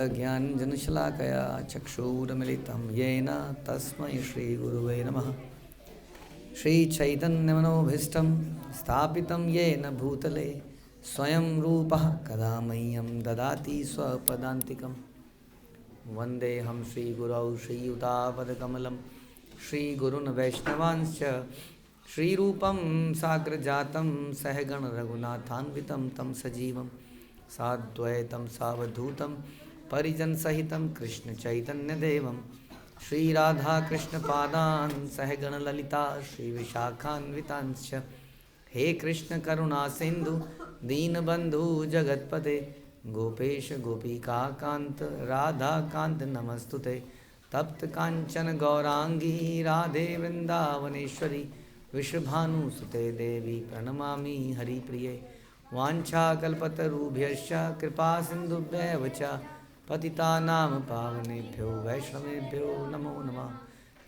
ज्ञानजनशलाकया चक्षुरुन्मिलितं येन तस्मै श्रीगुरुवे नमः। श्रीचैतन्यमनोभीष्टं स्थापितं येन भूतले स्वयं रूपः कदा मह्यं ददाति स्वपदान्तिकं। वन्देऽहं श्रीगुरौ श्रीयुतापदकमलं श्रीगुरून् वैष्णवांश्च श्रीरूपं साग्रजातं सहगण रघुनाथान्वितं तं सजीवं साद्वैतं सावधूतं परिजन सहितं कृष्ण चैतन्य देवं श्रीराधा कृष्ण पादान् सहगण ललिता श्री विशाखान्वितांश्च। हे कृष्ण करुणा सिंधु दीनबंधु जगतपते गोपेश गोपिका कांत राधा कांत नमस्तुते। तप्त कांचन गौरांगी राधे वृंदावनेश्वरी विश्वभानुसुते देवी प्रणमामि हरिप्रिये। वाञ्छाकल्पतरुभ्यश्च कृपा सिन्धुभ्येव च पतितानां पावनेभ्यो वैष्णवेभ्यो नमो नमः।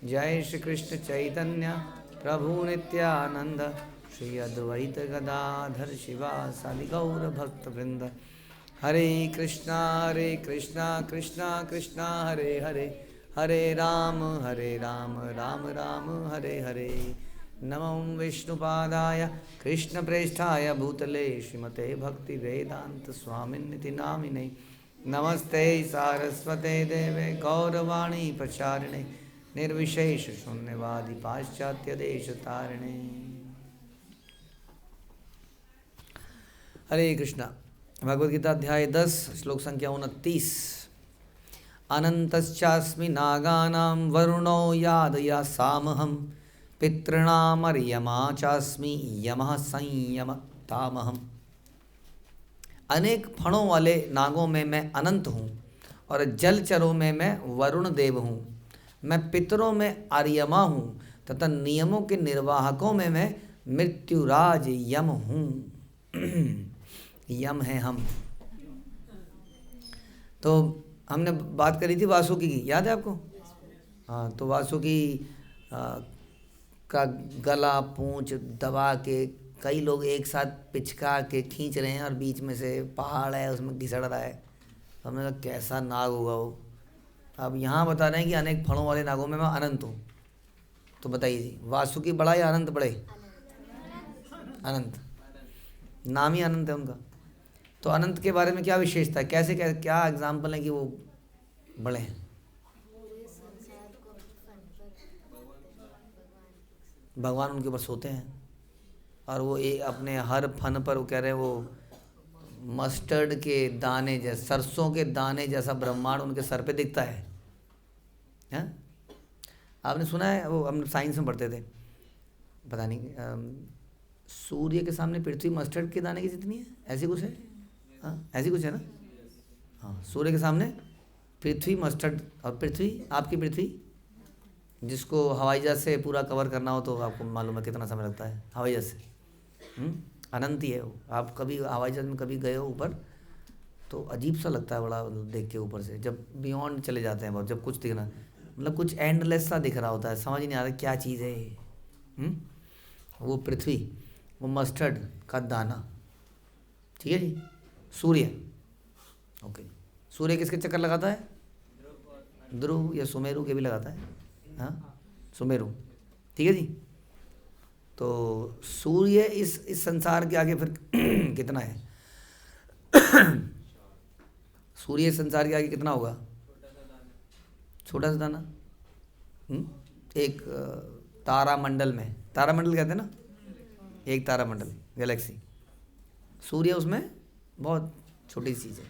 जय श्री कृष्ण चैतन्य प्रभु नित्यानंद श्री अद्वैत गदाधर शिवासादि गौर भक्तवृंद। हरे कृष्णा कृष्णा कृष्णा हरे हरे हरे राम राम राम हरे हरे। नमो विष्णुपादाय कृष्णप्रेष्ठाय भूतले श्रीमते भक्तिवेदांत स्वामिन्निति नामिने। नमस्ते सारस्वते देवे गौरवाणी प्रचारिणे निर्विशेष शून्यवादी पाश्चात्य देश तारिणे। हरे कृष्णा। भगवद गीता अध्याय 10 श्लोक संख्या 29। अनंतश्चास्मि नागानां वरुणो यादयासामहं पितॄणामर्यमा चास्मि यमः संयमतामहम्। अनेक फणों वाले नागों में मैं अनंत हूँ और जलचरों में मैं वरुण देव हूँ। मैं पितरों में आर्यमा हूँ तथा नियमों के निर्वाहकों में मैं मृत्युराज यम हूँ। यम है हम। तो हमने बात करी थी वासुकी की, याद है आपको? हाँ, तो वासुकी का गला पूंछ दबा के कई लोग एक साथ पिचका के खींच रहे हैं और बीच में से पहाड़ है उसमें घिसड़ रहा है। तो हमने कहा कैसा नाग होगा वो। अब यहाँ बता रहे हैं कि अनेक फणों वाले नागों में मैं अनंत हूँ। तो बताइए जी, वासुकी बड़ा या अनंत बड़े? अनंत। नाम ही अनंत है उनका। तो अनंत के बारे में क्या विशेषता है, कैसे क्या एग्जाम्पल है कि वो बड़े हैं? भगवान उनके ऊपर सोते हैं और वो अपने हर फन पर वो कह रहे हैं वो मस्टर्ड के दाने जैसे, सरसों के दाने जैसा ब्रह्मांड उनके सर पे दिखता है। हैं? आपने सुना है, वो हम साइंस में पढ़ते थे, पता नहीं, सूर्य के सामने पृथ्वी मस्टर्ड के दाने की जितनी है, ऐसी कुछ है। हाँ, ऐसी कुछ है ना। हाँ, सूर्य के सामने पृथ्वी मस्टर्ड, और पृथ्वी आपकी पृथ्वी जिसको हवाई जहाज से पूरा कवर करना हो तो आपको मालूम है कितना समय लगता है हवाई जहाज से। अनंत ही है वो। आप कभी हवाई जहाज में कभी गए हो ऊपर तो अजीब सा लगता है बड़ा, देख के ऊपर से जब बियॉन्ड चले जाते हैं बहुत, जब कुछ दिखना मतलब कुछ एंडलेस सा दिख रहा होता है, समझ ही नहीं आ रहा क्या चीज़ है ये। वो पृथ्वी, वो मस्टर्ड का दाना, ठीक है जी। सूर्य, ओके, सूर्य किसके चक्कर लगाता है? ध्रुव या सुमेरु के भी लगाता है। हाँ, सुमेरु, ठीक है जी। तो सूर्य इस संसार के आगे फिर कितना है? सूर्य इस संसार के आगे कितना होगा? छोटा सा दाना। एक तारामंडल में, तारामंडल कहते हैं ना, एक तारामंडल गैलेक्सी, सूर्य उसमें बहुत छोटी चीज़ है।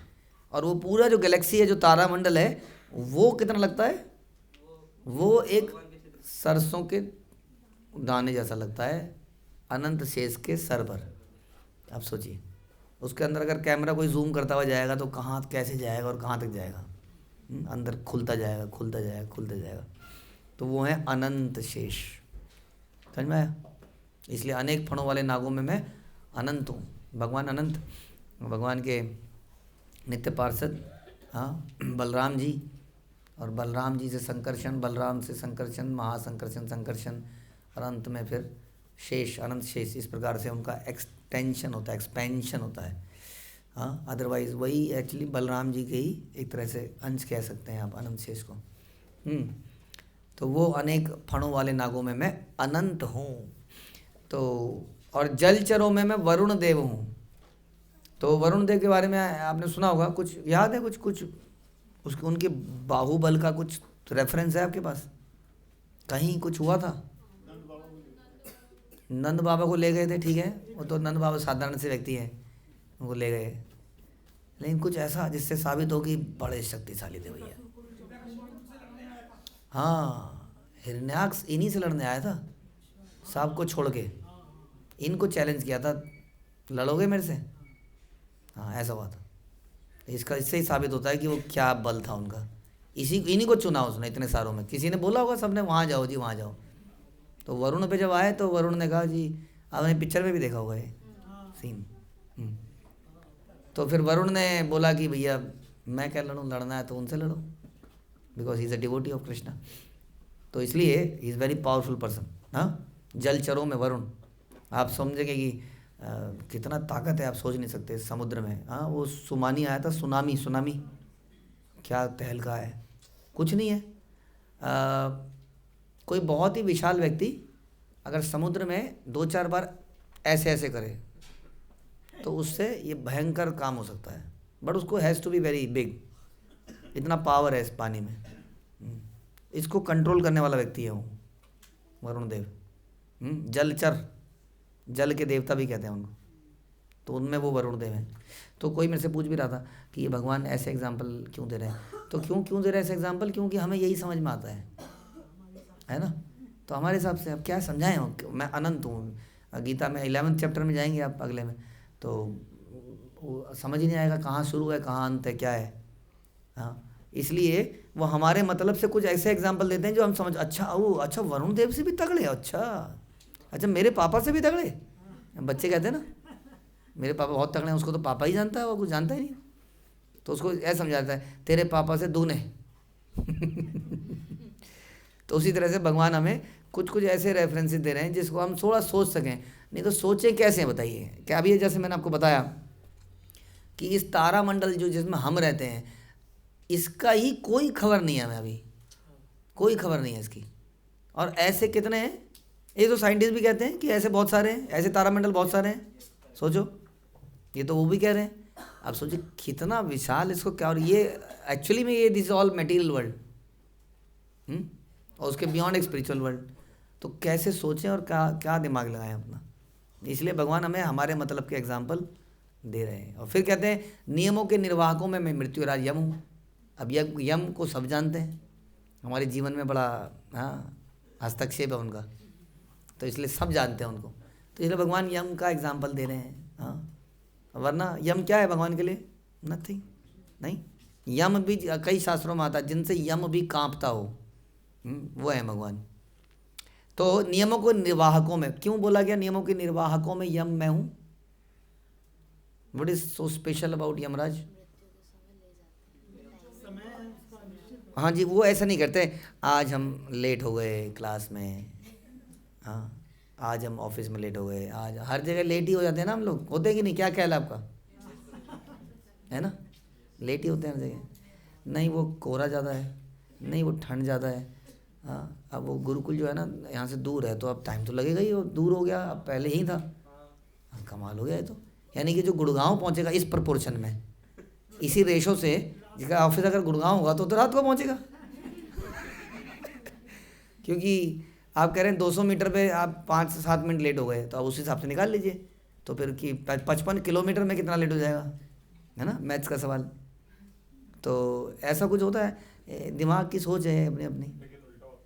और वो पूरा जो गैलेक्सी है, जो तारामंडल है, वो कितना लगता है? वो एक सरसों के दाने जैसा लगता है अनंत शेष के सर पर। आप सोचिए, उसके अंदर अगर कैमरा कोई जूम करता हुआ जाएगा तो कहाँ कैसे जाएगा और कहाँ तक जाएगा। अंदर खुलता जाएगा, खुलता जाएगा, खुलता जाएगा। तो वो है अनंत शेष। समझ में आया? इसलिए अनेक फणों वाले नागों में मैं अनंत हूँ। भगवान अनंत, भगवान के नित्य पार्षद, हाँ, बलराम जी, और बलराम जी से संकर्षण, बलराम से संकर्षण, महासंकर्षण, संकर्षण, और अंत में फिर शेष, अनंत शेष। इस प्रकार से उनका एक्सटेंशन होता है, एक्सपेंशन होता है। हाँ, अदरवाइज वही एक्चुअली बलराम जी के ही एक तरह से अंश कह सकते हैं आप अनंत शेष को। तो वो अनेक फणों वाले नागों में मैं अनंत हूँ। तो और जलचरों में मैं वरुण देव हूँ। तो वरुण देव के बारे में आपने सुना होगा, कुछ याद है, कुछ कुछ उसके उनके बाहुबल का कुछ रेफरेंस है आपके पास? कहीं कुछ हुआ था? नंद बाबा को ले गए थे, ठीक है, वो तो नंद बाबा साधारण से व्यक्ति है, उनको ले गए, लेकिन कुछ ऐसा जिससे साबित हो कि बड़े शक्तिशाली थे भैया। हाँ, हिरण्याक्ष इन्हीं से लड़ने आया था, सांप को छोड़ के इनको चैलेंज किया था, लड़ोगे मेरे से? हाँ, ऐसा हुआ था। इसका इससे ही साबित होता है कि वो क्या बल था उनका। इन्हीं को चुना उसने इतने सारों में, किसी ने बोला होगा सबने वहाँ जाओ जी वहाँ जाओ। तो वरुण पे जब आए तो वरुण ने कहा जी, आपने पिक्चर में भी देखा होगा ये सीन। तो फिर वरुण ने बोला कि भैया मैं क्या लड़ूँ, लड़ना है तो उनसे लड़ो, because he is a devotee of Krishna. तो इसलिए he is very powerful person. हाँ, जलचरों में वरुण, आप समझेंगे कि कितना ताकत है, आप सोच नहीं सकते समुद्र में। हाँ, वो सुमानी आया था, सुनामी, सुनामी क्या तहलका है, कुछ नहीं है। कोई बहुत ही विशाल व्यक्ति अगर समुद्र में 2-4 बार ऐसे ऐसे करे तो उससे ये भयंकर काम हो सकता है, बट उसको has to be very big, इतना पावर है इस पानी में। इसको कंट्रोल करने वाला व्यक्ति है वो वरुण देव। जलचर, जल के देवता भी कहते हैं उनको, तो उनमें वो वरुण देव हैं। तो कोई मेरे से पूछ भी रहा था कि ये भगवान ऐसे एग्जाम्पल क्यों दे रहे हैं, तो क्यों दे रहे हैं ऐसे एग्जाम्पल? क्योंकि हमें यही समझ में आता है ना। तो हमारे हिसाब से अब क्या समझाएं हो, मैं अनंत हूँ। गीता में 11th चैप्टर में जाएंगे आप अगले में, तो वो समझ ही नहीं आएगा कहाँ शुरू है कहाँ अंत है, क्या है। हाँ, इसलिए वो हमारे मतलब से कुछ ऐसे एग्जाम्पल देते हैं जो हम समझ, अच्छा वो अच्छा वरुण देव से भी तगड़े, अच्छा मेरे पापा से भी तगड़े। बच्चे कहते हैं ना मेरे पापा बहुत तगड़े हैं, उसको तो पापा ही जानता है, वो कुछ जानता ही नहीं। तो उसको ऐसा समझाता है तेरे पापा से दूने। तो उसी तरह से भगवान हमें कुछ कुछ ऐसे रेफरेंसेस दे रहे हैं जिसको हम थोड़ा सोच सकें, नहीं तो सोचें कैसे, बताइए। क्या अभी जैसे मैंने आपको बताया कि इस तारामंडल जो जिसमें हम रहते हैं, इसका ही कोई खबर नहीं है हमें, अभी कोई खबर नहीं है इसकी। और ऐसे कितने हैं, ये तो साइंटिस्ट भी कहते हैं कि ऐसे बहुत सारे हैं, ऐसे तारामंडल बहुत सारे हैं। सोचो, ये तो वो भी कह रहे हैं। अब सोचिए कितना विशाल इसको क्या, और ये एक्चुअली में ये दिस ऑल मटेरियल वर्ल्ड, और उसके बियॉन्ड एक स्पिरिचुअल वर्ल्ड। तो कैसे सोचें और क्या क्या दिमाग लगाएं अपना। इसलिए भगवान हमें हमारे मतलब के एग्जाम्पल दे रहे हैं। और फिर कहते हैं नियमों के निर्वाहकों में मैं मृत्युराज यम हूँ। अब यम को सब जानते हैं, हमारे जीवन में बड़ा हस्तक्षेप है उनका, तो इसलिए सब जानते हैं उनको। तो इसलिए भगवान यम का एग्जाम्पल दे रहे हैं। हाँ, वरना यम क्या है भगवान के लिए? नथिंग, नहीं। यम भी कई शास्त्रों में आता है जिनसे यम भी कांपता हो, वो है भगवान। तो नियमों को निर्वाहकों में क्यों बोला गया? नियमों के निर्वाहकों में यम मैं हूँ। What is so special about Yamraj? हाँ जी, वो ऐसा नहीं करते आज हम लेट हो गए क्लास में, हाँ आज हम ऑफिस में लेट हो गए, आज हर जगह लेट ही हो जाते हैं ना हम लोग, होते कि नहीं? क्या ख्याल है आपका? है ना, लेट ही होते हैं हर जगह। नहीं वो कोहरा ज़्यादा है, नहीं वो ठंड ज़्यादा है। हाँ, अब वो गुरुकुल जो है ना यहाँ से दूर है, तो अब टाइम तो लगेगा ही, वो दूर हो गया, अब पहले ही था। कमाल हो गया ये तो। यानी कि जो गुड़गांव पहुँचेगा इस प्रपोर्शन में, इसी रेशो से, जिसका ऑफिस अगर गुड़गांव होगा तो रात को पहुँचेगा। क्योंकि आप कह रहे हैं 200 मीटर पे आप 5-7 मिनट लेट हो गए, तो आप उस हिसाब से निकाल लीजिए, तो फिर कि 55 किलोमीटर में कितना लेट हो जाएगा, है ना, मैथ्स का सवाल। तो ऐसा कुछ होता है, दिमाग की सोच है अपनी अपनी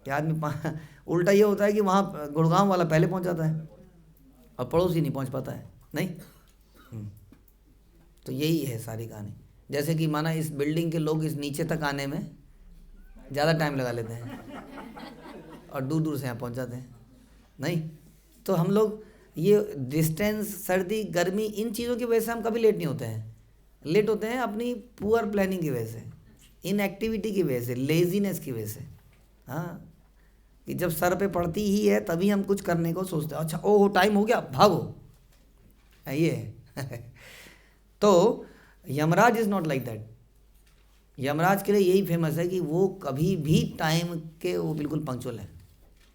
कि आदमी उल्टा ये होता है कि वहाँ गुड़गांव वाला पहले पहुँच जाता है और पड़ोसी नहीं पहुँच पाता है, नहीं। तो यही है सारी कहानी। जैसे कि माना इस बिल्डिंग के लोग इस नीचे तक आने में ज़्यादा टाइम लगा लेते हैं और दूर दूर से यहाँ पहुँच जाते हैं, नहीं। तो हम लोग ये डिस्टेंस, सर्दी, गर्मी, इन चीज़ों की वजह से हम कभी लेट नहीं होते हैं। लेट होते हैं अपनी पुअर प्लानिंग की वजह से, इनएक्टिविटी की वजह से, लेजीनेस की वजह से। हाँ, कि जब सर पे पड़ती ही है तभी हम कुछ करने को सोचते हैं, अच्छा ओहो टाइम हो गया भागो, ये है। तो Yamraj is not like that. Yamraj के लिए यही फेमस है कि वो कभी भी टाइम के वो बिल्कुल पंक्चुअल है।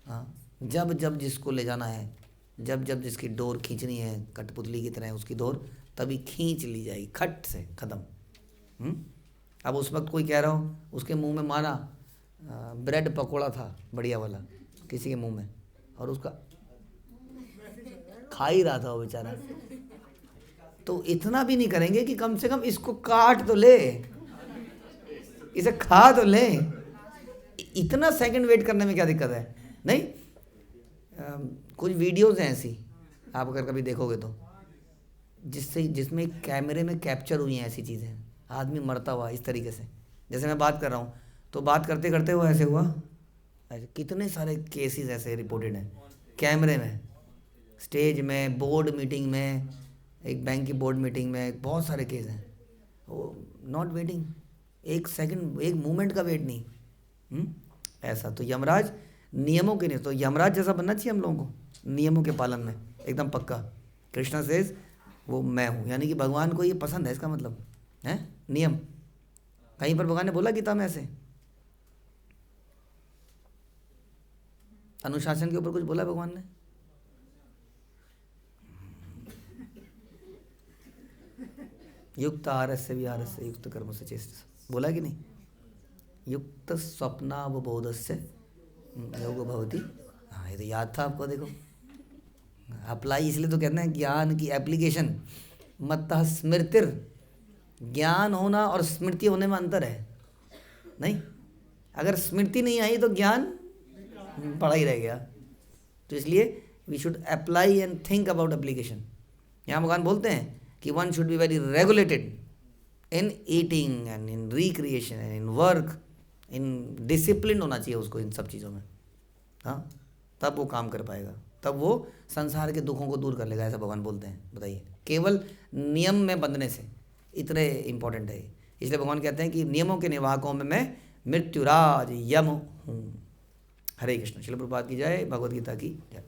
हाँ, जब जब जिसको ले जाना है, जब जब जिसकी डोर खींचनी है, कठपुतली की तरह उसकी डोर तभी खींच ली जाएगी, खट से ख़त्म। अब उस वक्त कोई कह रहा हो, उसके मुंह में माना ब्रेड पकोड़ा था बढ़िया वाला किसी के मुंह में, और उसका खा ही रहा था वो बेचारा, तो इतना भी नहीं करेंगे कि कम से कम इसको काट तो ले, इसे खा तो ले। इतना सेकंड वेट करने में क्या दिक्कत है? नहीं, कुछ वीडियोस हैं ऐसी, आप अगर कभी देखोगे तो, जिसमें कैमरे में कैप्चर हुई हैं ऐसी चीज़ें, आदमी मरता हुआ इस तरीके से। जैसे मैं बात कर रहा हूँ तो बात करते करते वो ऐसे हुआ, ऐसे कितने सारे केसेस ऐसे रिपोर्टेड हैं कैमरे में, स्टेज में, बोर्ड मीटिंग में, एक बैंक की बोर्ड मीटिंग में, बहुत सारे केस हैं। वो नॉट वेटिंग, एक सेकंड, एक मोमेंट का वेट नहीं। ऐसा तो यमराज नियमों के नहीं, तो यमराज जैसा बनना चाहिए हम लोगों को नियमों के पालन में एकदम पक्का। कृष्णा सेज वो मैं हूँ, यानी कि भगवान को ये पसंद है, इसका मतलब है नियम। कहीं पर भगवान ने बोला गीता में ऐसे अनुशासन के ऊपर कुछ बोला भगवान ने? युक्त आहारस्य विहारस्य युक्त कर्म से चेष्टा, बोला कि नहीं? युक्त स्वप्नावबोधस्य योग भवति। हाँ, ये तो याद था आपको, देखो अप्लाई, इसलिए तो कहते हैं ज्ञान की एप्लीकेशन मत्तः स्मृतिर। ज्ञान होना और स्मृति होने में अंतर है। नहीं, अगर स्मृति नहीं आई तो ज्ञान पड़ा ही रह गया। तो इसलिए we should apply and think about application. यहाँ भगवान बोलते हैं कि one should be very regulated in eating and in recreation and in work, in discipline होना चाहिए उसको इन सब चीज़ों में। हाँ, तब वो काम कर पाएगा, तब वो संसार के दुखों को दूर कर लेगा, ऐसा भगवान बोलते हैं। बताइए, केवल नियम में बंधने से इतने इम्पोर्टेंट है। इसलिए भगवान कहते हैं कि नियमों के निवाहकों में मैं मृत्युराज यम हूँ। हरे कृष्ण। श्रील प्रभुपाद की जय, भगवद गीता की जय।